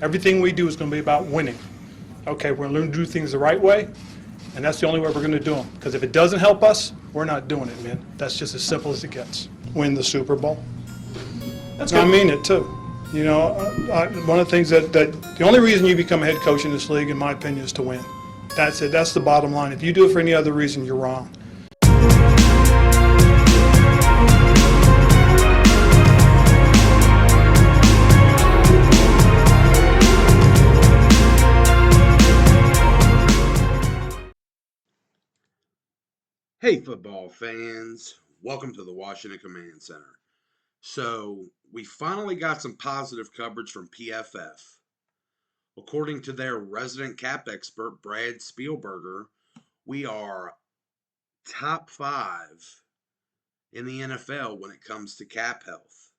Everything we do is going to be about winning. Okay, we're going to learn to do things the right way, and that's the only way we're going to do them. Because if it doesn't help us, we're not doing it, man. That's just as simple as it gets. Win the Super Bowl. That's I good. mean it too. You know, one of the things that the only reason you become a head coach in this league, in my opinion, is to win. That's it. That's the bottom line. If you do it for any other reason, you're wrong. Hey, football fans. Welcome to the Washington Command Center. So, we finally got some positive coverage from PFF. According to their resident cap expert, Brad Spielberger, we are top 5 in the NFL when it comes to cap health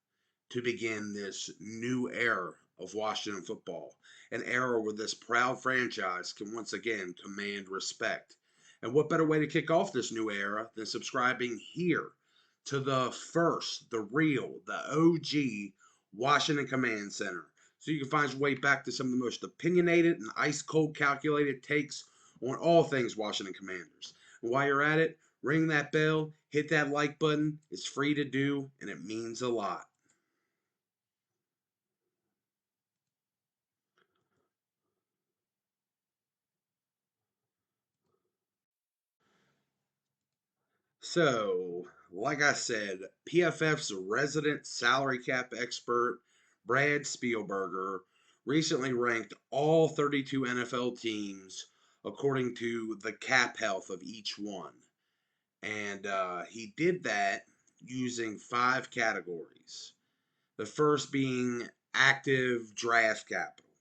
to begin this new era of Washington football, an era where this proud franchise can once again command respect. And what better way to kick off this new era than subscribing here to the first, the real, the OG Washington Command Center. So you can find your way back to some of the most opinionated and ice cold calculated takes on all things Washington Commanders. And while you're at it, ring that bell, hit that like button. It's free to do, and it means a lot. So, like I said, PFF's resident salary cap expert, Brad Spielberger, recently ranked all 32 NFL teams according to the cap health of each one. And he did that using 5 categories. The first being active draft capital.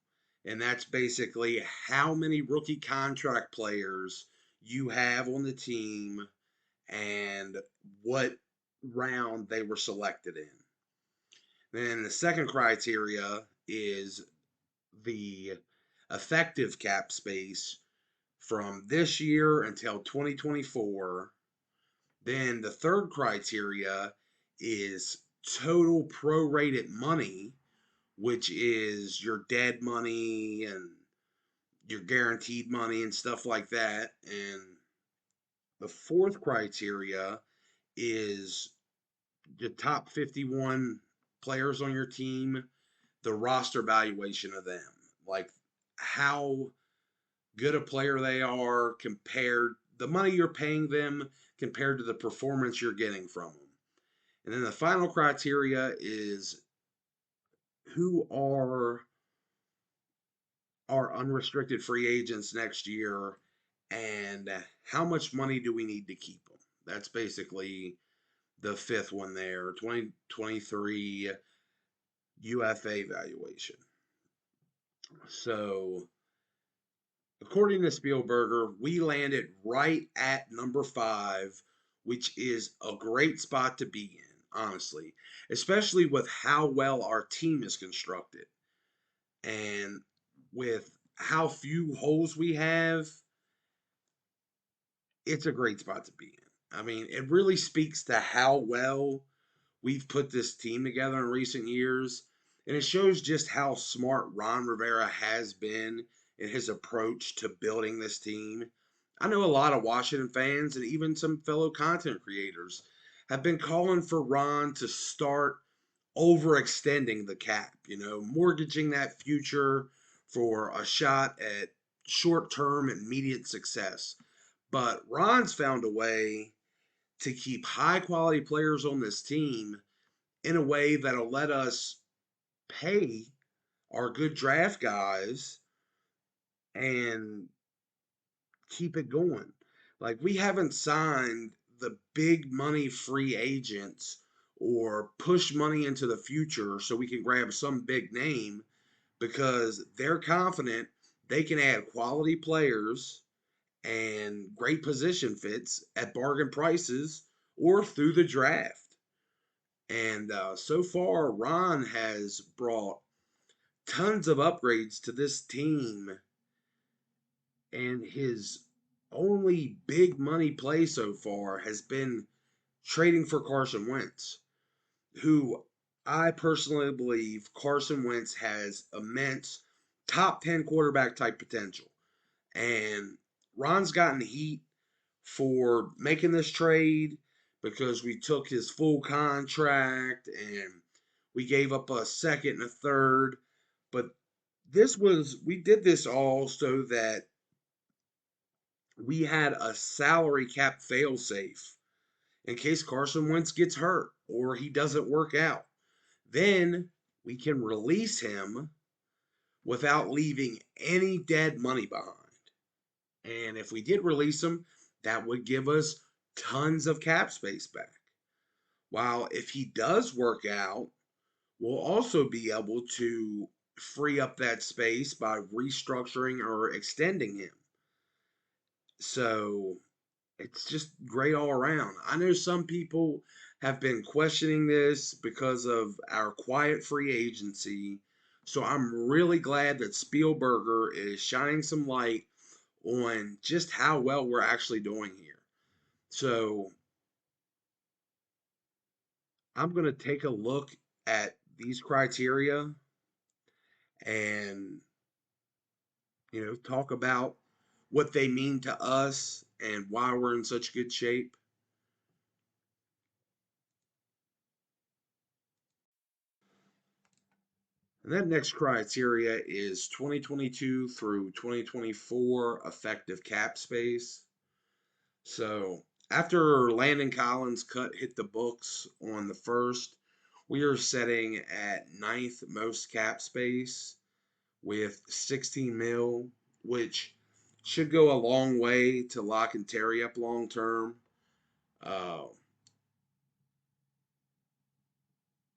And that's basically how many rookie contract players you have on the team and what round they were selected in. Then the second criteria is the effective cap space from this year until 2024. Then the third criteria is total prorated money, which is your dead money and your guaranteed money and stuff like that. And the fourth criteria is the top 51 players on your team, the roster valuation of them, like how good a player they are compared, the money you're paying them compared to the performance you're getting from them. And then the final criteria is who are our unrestricted free agents next year and how much money do we need to keep them. That's basically the fifth one there, 2023 UFA valuation. So, according to Spielberger, we landed right at number 5, which is a great spot to be in, honestly, especially with how well our team is constructed and with how few holes we have. It's a great spot to be in. I mean, it really speaks to how well we've put this team together in recent years, and it shows just how smart Ron Rivera has been in his approach to building this team. I know a lot of Washington fans and even some fellow content creators have been calling for Ron to start overextending the cap, mortgaging that future for a shot at short-term immediate success. But Ron's found a way to keep high quality players on this team in a way that'll let us pay our good draft guys and keep it going. Like, we haven't signed the big money free agents or push money into the future so we can grab some big name because they're confident they can add quality players and great position fits at bargain prices or through the draft. And so far, Ron has brought tons of upgrades to this team, and his only big money play so far has been trading for Carson Wentz, who I personally believe Carson Wentz has immense top 10 quarterback type potential. And Ron's gotten heat for making this trade because we took his full contract and we gave up a second and a third. But we did this all so that we had a salary cap failsafe in case Carson Wentz gets hurt or he doesn't work out. Then we can release him without leaving any dead money behind. And if we did release him, that would give us tons of cap space back. While if he does work out, we'll also be able to free up that space by restructuring or extending him. So it's just great all around. I know some people have been questioning this because of our quiet free agency. So I'm really glad that Spielberger is shining some light on just how well we're actually doing here. So I'm going to take a look at these criteria and, talk about what they mean to us and why we're in such good shape. And that next criteria is 2022 through 2024 effective cap space. So after Landon Collins' cut hit the books on the first, we are setting at ninth most cap space with 16 mil, which should go a long way to locking Terry up long term. Uh,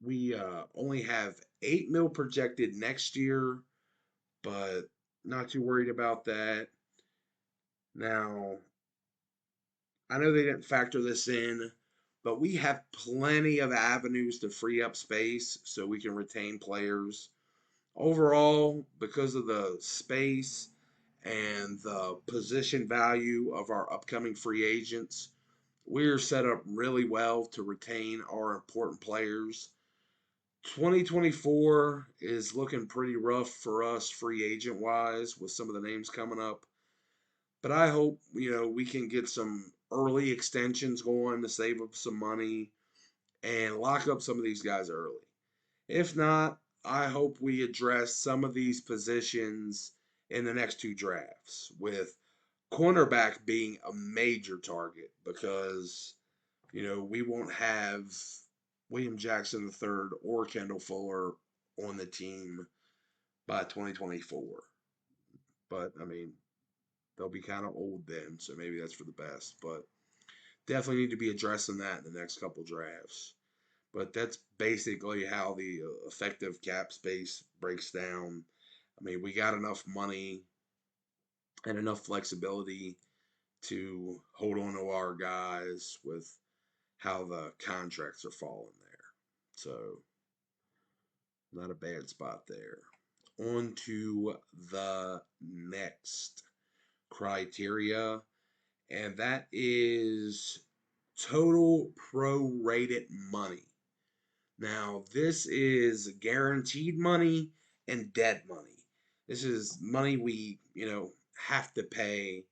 we only have 8 mil projected next year, but not too worried about that. Now, I know they didn't factor this in, but we have plenty of avenues to free up space so we can retain players. Overall, because of the space and the position value of our upcoming free agents, we're set up really well to retain our important players. 2024 is looking pretty rough for us free agent wise with some of the names coming up. But I hope, we can get some early extensions going to save up some money and lock up some of these guys early. If not, I hope we address some of these positions in the next two drafts, with cornerback being a major target because, we won't have William Jackson III or Kendall Fuller on the team by 2024. But, they'll be kind of old then, so maybe that's for the best. But definitely need to be addressing that in the next couple drafts. But that's basically how the effective cap space breaks down. We got enough money and enough flexibility to hold on to our guys with how the contracts are falling there. So, not a bad spot there. On to the next criteria, and that is total prorated money. Now, this is guaranteed money and dead money. This is money we, have to pay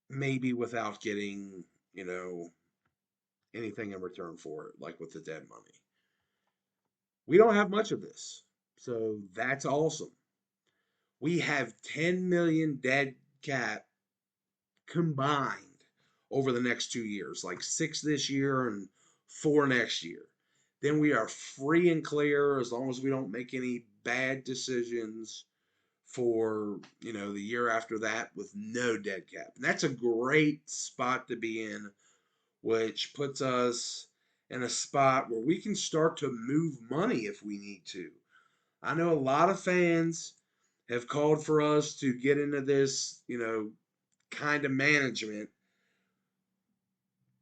maybe without getting, anything in return for it, like with the dead money. We don't have much of this. So that's awesome. We have 10 million dead cap combined over the next 2 years, like 6 this year and 4 next year. Then we are free and clear as long as we don't make any bad decisions for, the year after that with no dead cap. And that's a great spot to be in, which puts us in a spot where we can start to move money if we need to. I know a lot of fans have called for us to get into this, kind of management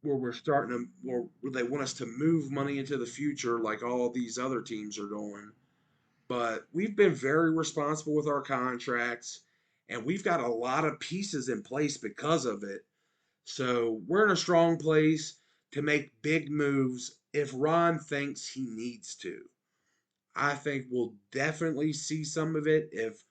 where we're starting to, where they want us to move money into the future like all these other teams are doing. But we've been very responsible with our contracts, and we've got a lot of pieces in place because of it. So we're in a strong place to make big moves if Ron thinks he needs to. I think we'll definitely see some of it if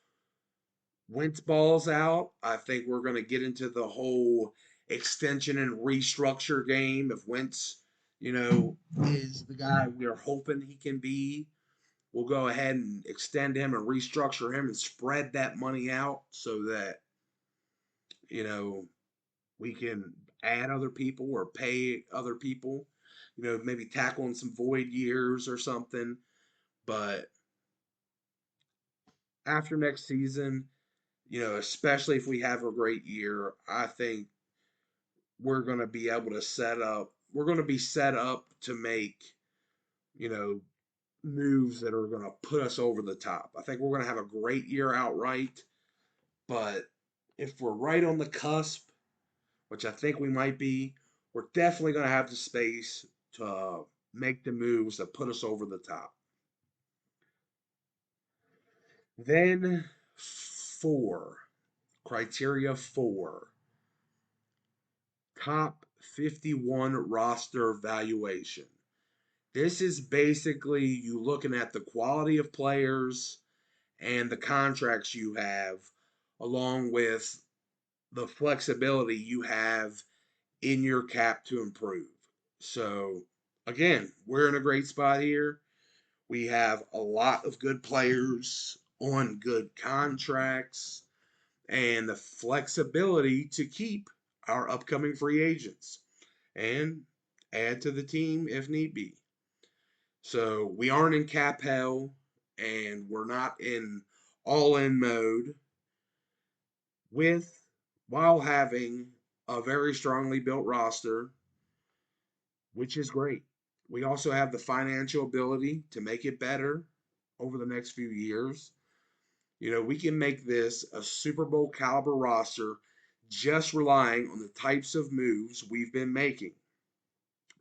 Wentz balls out. I think we're going to get into the whole extension and restructure game. If Wentz, is the guy we're hoping he can be, we'll go ahead and extend him and restructure him and spread that money out so that, you know, we can add other people or pay other people, maybe tackling some void years or something. But after next season, especially if we have a great year, I think we're going to be able to we're going to be set up to make, you know, moves that are going to put us over the top. I think we're going to have a great year outright, but if we're right on the cusp, which I think we might be, we're definitely going to have the space to make the moves that put us over the top. Then, four, criteria four, top 51 roster valuation. This is basically you looking at the quality of players and the contracts you have, along with the flexibility you have in your cap to improve. So, again, we're in a great spot here. We have a lot of good players on good contracts and the flexibility to keep our upcoming free agents and add to the team if need be. So we aren't in cap hell and we're not in all in mode with while having a very strongly built roster, which is great. We also have the financial ability to make it better over the next few years. We can make this a Super Bowl caliber roster just relying on the types of moves we've been making.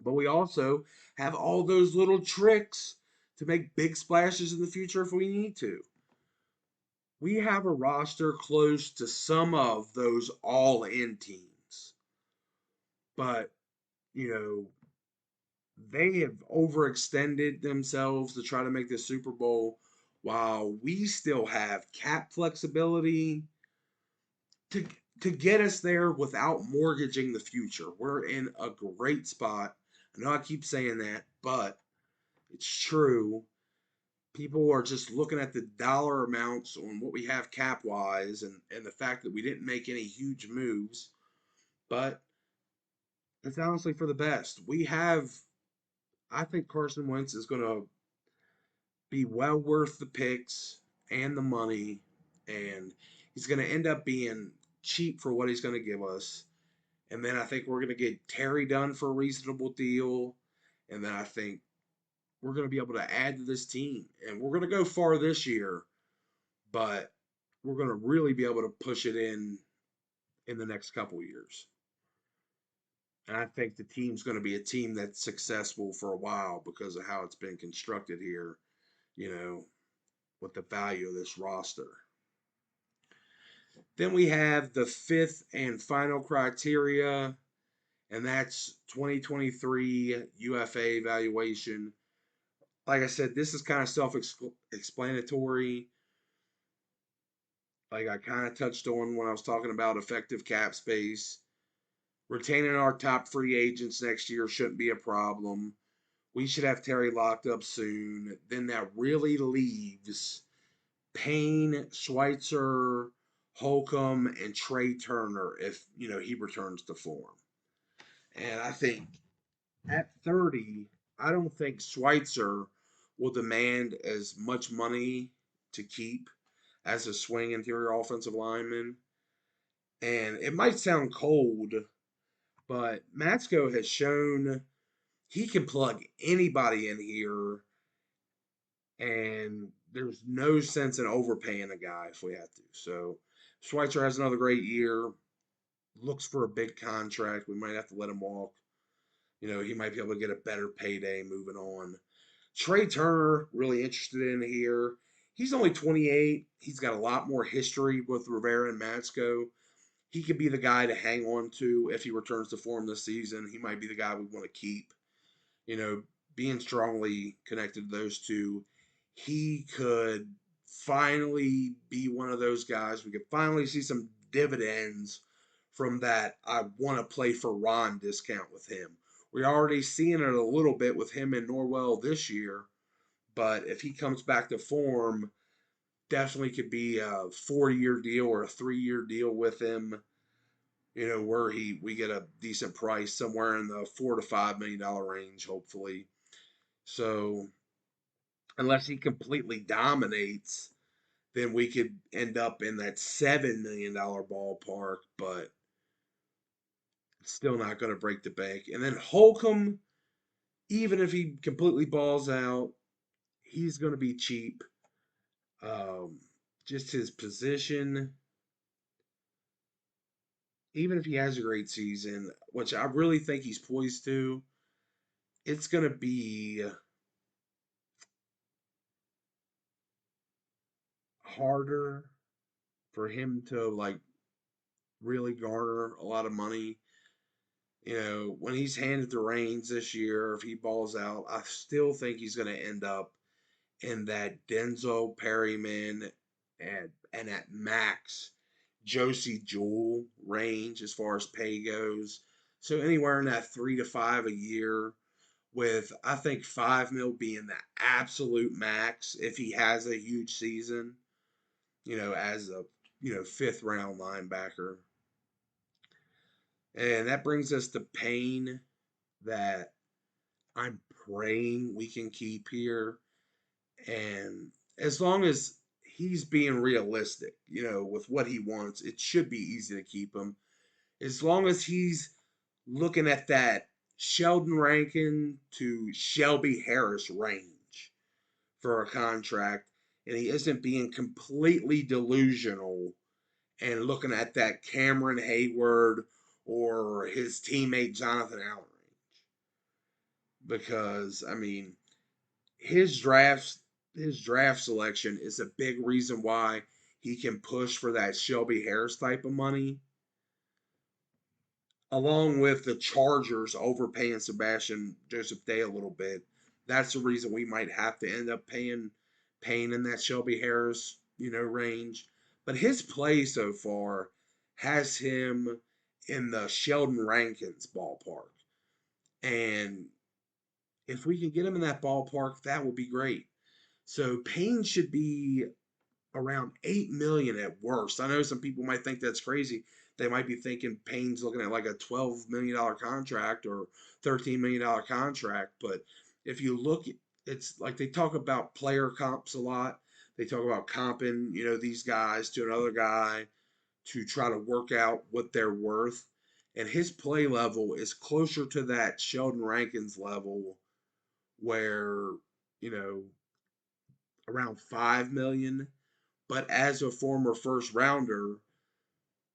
But we also have all those little tricks to make big splashes in the future if we need to. We have a roster close to some of those all in teams. But, you know, they have overextended themselves to try to make the Super Bowl while we still have cap flexibility to to get us there without mortgaging the future. We're in a great spot. I know I keep saying that, but it's true. People are just looking at the dollar amounts on what we have cap wise and the fact that we didn't make any huge moves. But it's honestly for the best. I think Carson Wentz is going to be well worth the picks and the money, and he's going to end up being cheap for what he's going to give us. And then I think we're going to get Terry done for a reasonable deal. And then I think we're going to be able to add to this team. And we're going to go far this year, but we're going to really be able to push it in the next couple years. And I think the team's going to be a team that's successful for a while because of how it's been constructed here, you know, with the value of this roster. Then we have the fifth and final criteria, and that's 2023 UFA valuation. Like I said, this is kind of self-explanatory. Like I kind of touched on when I was talking about effective cap space. Retaining our top free agents next year shouldn't be a problem. We should have Terry locked up soon. Then that really leaves Payne, Schweitzer, Holcomb, and Trey Turner if he returns to form. And I think at 30, I don't think Schweitzer will demand as much money to keep as a swing interior offensive lineman. And it might sound cold, but Matsko has shown he can plug anybody in here, and there's no sense in overpaying a guy if we have to. So Schweitzer has another great year, looks for a big contract. We might have to let him walk. He might be able to get a better payday moving on. Trey Turner, really interested in here. He's only 28. He's got a lot more history with Rivera and Matsko. He could be the guy to hang on to if he returns to form this season. He might be the guy we want to keep. Being strongly connected to those two. he could finally be one of those guys. We could finally see some dividends from that I want to play for Ron discount with him. We're already seeing it a little bit with him in Norwell this year, but if he comes back to form, definitely could be a 4-year deal or a 3-year deal with him. Where we get a decent price somewhere in the $4 to $5 million range, hopefully. So unless he completely dominates, then we could end up in that $7 million ballpark, but still not going to break the bank. And then Holcomb, even if he completely balls out, he's going to be cheap. Um, just his position, even if he has a great season, which I really think he's poised to, it's going to be harder for him to like really garner a lot of money. When he's handed the reins this year, if he balls out, I still think he's going to end up in that Denzel Perryman and at max Josie Jewell range as far as pay goes. So anywhere in that 3 to 5 a year, with I think 5 mil being the absolute max if he has a huge season. As a fifth round linebacker. And that brings us to Payne, that I'm praying we can keep here. And as long as he's being realistic, with what he wants, it should be easy to keep him. As long as he's looking at that Sheldon Rankin to Shelby Harris range for a contract, and he isn't being completely delusional and looking at that Cameron Hayward or his teammate Jonathan Allen range. Because I mean, his draft his draft selection is a big reason why he can push for that Shelby Harris type of money, along with the Chargers overpaying Sebastian Joseph Day a little bit. That's the reason we might have to end up paying in that Shelby Harris, range. But his play so far has him in the Sheldon Rankins ballpark. And if we can get him in that ballpark, that would be great. So Payne should be around 8 million at worst. I know some people might think that's crazy. They might be thinking Payne's looking at like a $12 million contract or $13 million contract. But if you look, it's like they talk about player comps a lot. They talk about comping, these guys to another guy to try to work out what they're worth. And his play level is closer to that Sheldon Rankins level where, you know, around 5 million. But as a former first rounder,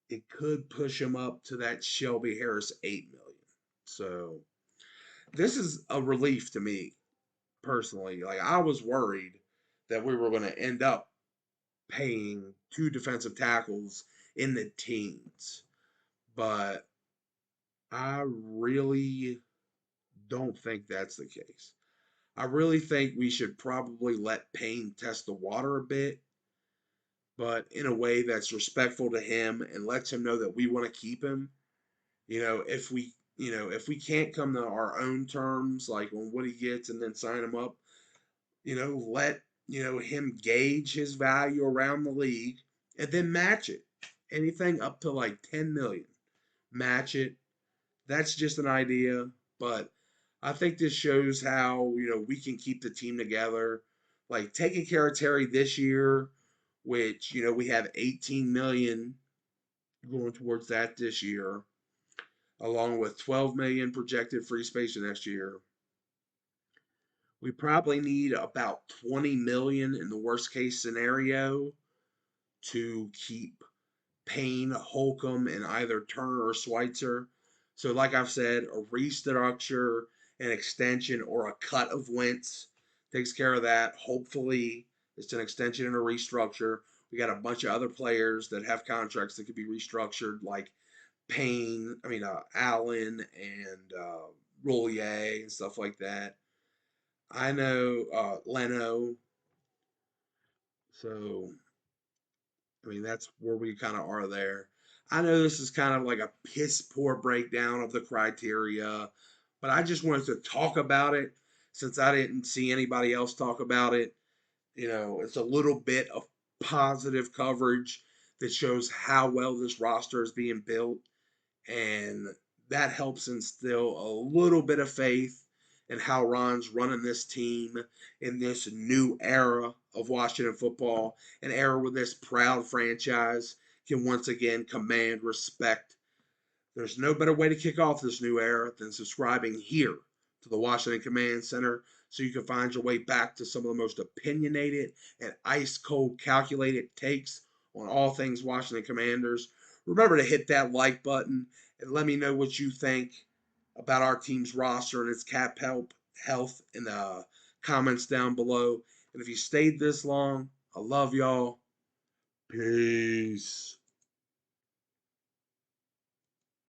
it could push him up to that Shelby Harris 8 million. So this is a relief to me personally. Like I was worried that we were going to end up paying two defensive tackles in the teens. But I really don't think that's the case. I really think we should probably let Payne test the water a bit, but in a way that's respectful to him and lets him know that we want to keep him. If we can't come to our own terms, like on what he gets and then sign him up, let him gauge his value around the league and then match it. Anything up to like 10 million, match it. That's just an idea, but I think this shows how, we can keep the team together. Like taking care of Terry this year, which, we have 18 million going towards that this year, along with 12 million projected free space for next year. We probably need about 20 million in the worst case scenario to keep Payne, Holcomb, and either Turner or Schweitzer. So, like I've said, a restructure, an extension, or a cut of Wentz takes care of that. Hopefully, it's an extension and a restructure. We got a bunch of other players that have contracts that could be restructured, like Allen and Roulier and stuff like that. I know Leno. So, I mean, that's where we kind of are there. I know this is kind of like a piss poor breakdown of the criteria, but I just wanted to talk about it since I didn't see anybody else talk about it. It's a little bit of positive coverage that shows how well this roster is being built, and that helps instill a little bit of faith in how Ron's running this team in this new era of Washington football, an era where this proud franchise can once again command respect. There's no better way to kick off this new era than subscribing here to the Washington Command Center so you can find your way back to some of the most opinionated and ice cold calculated takes on all things Washington Commanders. Remember to hit that like button and let me know what you think about our team's roster and its cap health in the comments down below. And if you stayed this long, I love y'all. Peace.